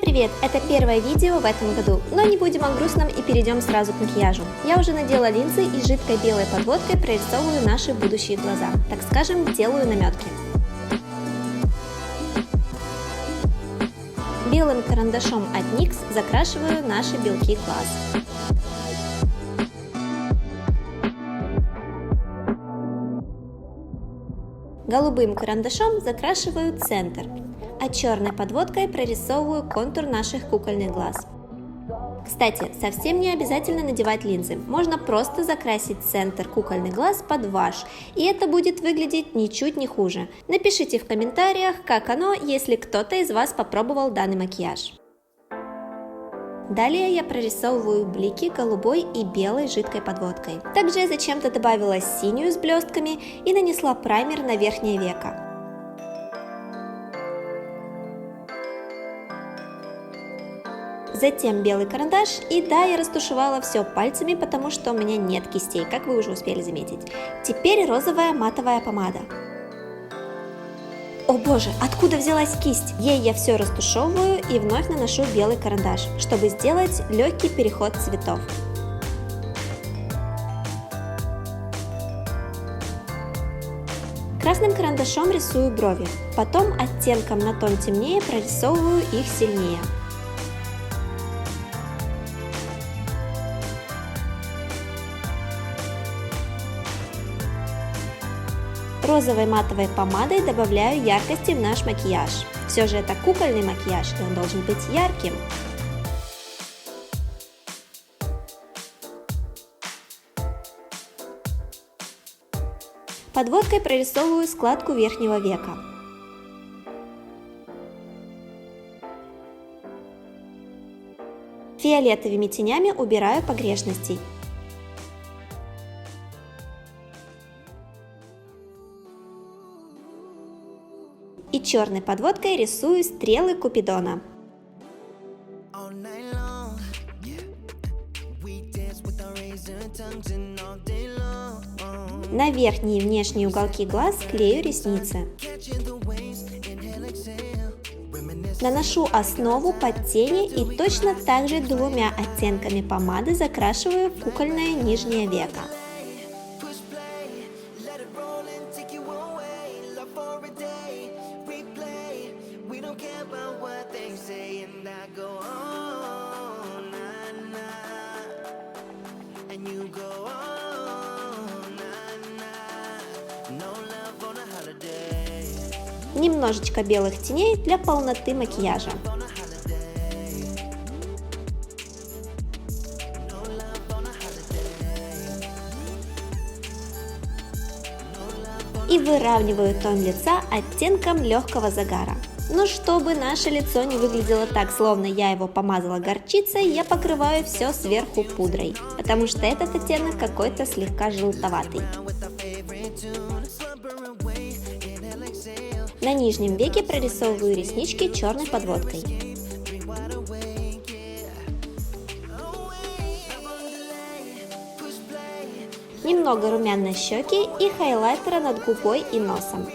привет! Это первое видео в этом году, но не будем о грустном и перейдем сразу к макияжу. Я уже надела линзы и жидкой белой подводкой прорисовываю наши будущие глаза. Так скажем, делаю наметки. Белым карандашом от NYX закрашиваю наши белки глаз. Голубым карандашом закрашиваю центр, а черной подводкой прорисовываю контур наших кукольных глаз. Кстати, совсем не обязательно надевать линзы, можно просто закрасить центр кукольных глаз под ваш, и это будет выглядеть ничуть не хуже. Напишите в комментариях, как оно, если кто-то из вас попробовал данный макияж. Далее я прорисовываю блики голубой и белой жидкой подводкой. Также я зачем-то добавила синюю с блестками и нанесла праймер на верхнее веко. Затем белый карандаш, и да, я растушевала все пальцами, потому что у меня нет кистей, как вы уже успели заметить. Теперь розовая матовая помада. О боже, откуда взялась кисть? Ей я все растушевываю и вновь наношу белый карандаш, чтобы сделать легкий переход цветов. Красным карандашом рисую брови, потом оттенком на тон темнее прорисовываю их сильнее. Розовой матовой помадой добавляю яркости в наш макияж. Все же это кукольный макияж, и он должен быть ярким. Подводкой прорисовываю складку верхнего века. Фиолетовыми тенями убираю погрешности. И черной подводкой рисую стрелы Купидона. На верхние и внешние уголки глаз клею ресницы. Наношу основу под тени и точно так же двумя оттенками помады закрашиваю кукольное нижнее веко. Немножечко белых теней для полноты макияжа. И выравниваю тон лица оттенком легкого загара. Но чтобы наше лицо не выглядело так, словно я его помазала горчицей, я покрываю все сверху пудрой, потому что этот оттенок какой-то слегка желтоватый. На нижнем веке прорисовываю реснички черной подводкой. Немного румян на щеки и хайлайтера над губой и носом.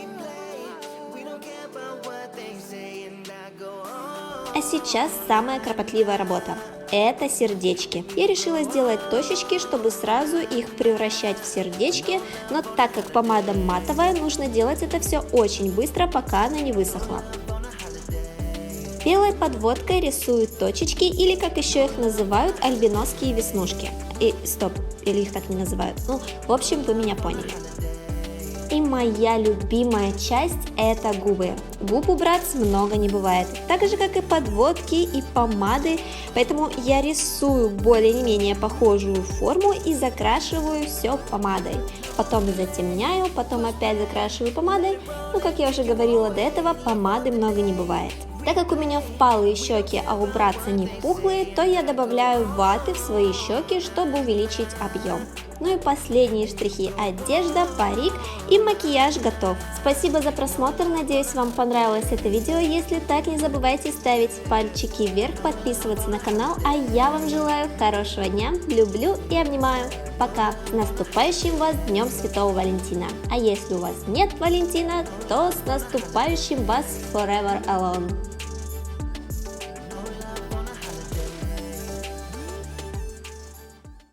А сейчас самая кропотливая работа. Это сердечки. Я решила сделать точечки, чтобы сразу их превращать в сердечки, но так как помада матовая, нужно делать это все очень быстро, пока она не высохла. Белой подводкой рисую точечки, или как еще их называют, альбиносские веснушки. Или их так не называют. Ну, в общем, вы меня поняли. И моя любимая часть – это губы. Губ убрать много не бывает, так же как и подводки и помады, поэтому я рисую более-менее похожую форму и закрашиваю все помадой. Потом затемняю, потом опять закрашиваю помадой, ну как я уже говорила до этого, помады много не бывает. Так как у меня впалые щеки, а убраться не пухлые, то я добавляю ваты в свои щеки, чтобы увеличить объем. Ну и последние штрихи: одежда, парик и макияж готов. Спасибо за просмотр, надеюсь, вам понравилось это видео. Если так, не забывайте ставить пальчики вверх, подписываться на канал, а я вам желаю хорошего дня, люблю и обнимаю. Пока! С наступающим вас Днем Святого Валентина! А если у вас нет Валентина, то с наступающим вас Forever Alone!